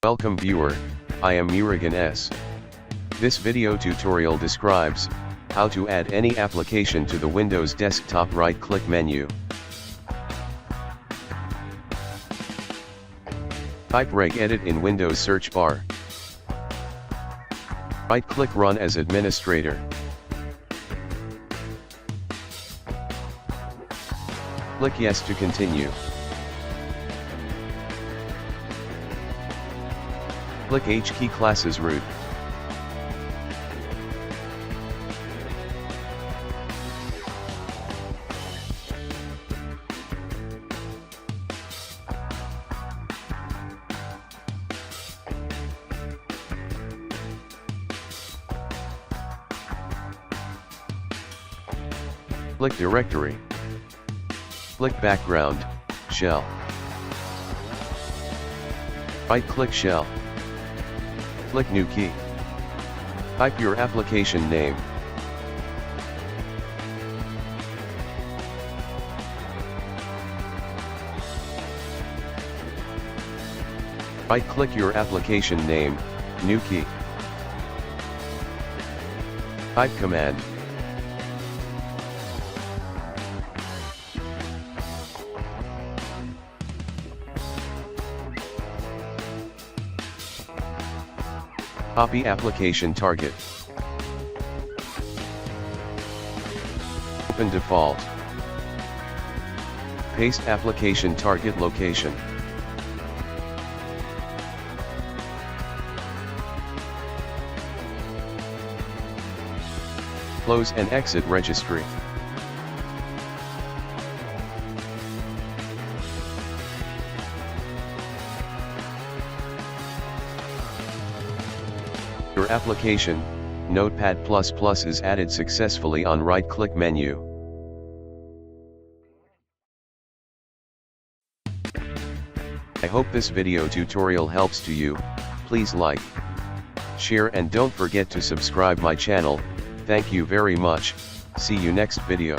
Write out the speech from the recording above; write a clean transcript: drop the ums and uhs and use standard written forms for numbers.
Welcome viewer, I am Murugan S. This video tutorial describes how to add any application to the Windows desktop right-click menu. Type regedit in Windows search bar. Right-click Run as administrator. Click Yes to continue. Click HKey classes root. Click directory. Click background, shell. Right-click shell. Click new key. Type your application name. Right-click your application name, new key. Type command. Copy application target. Open default. Paste application target location. Close and exit registry. Your application, Notepad++ is added successfully on right-click menu. I hope this video tutorial helps to you. Please like, share and don't forget to subscribe my channel. Thank you very much. See you next video.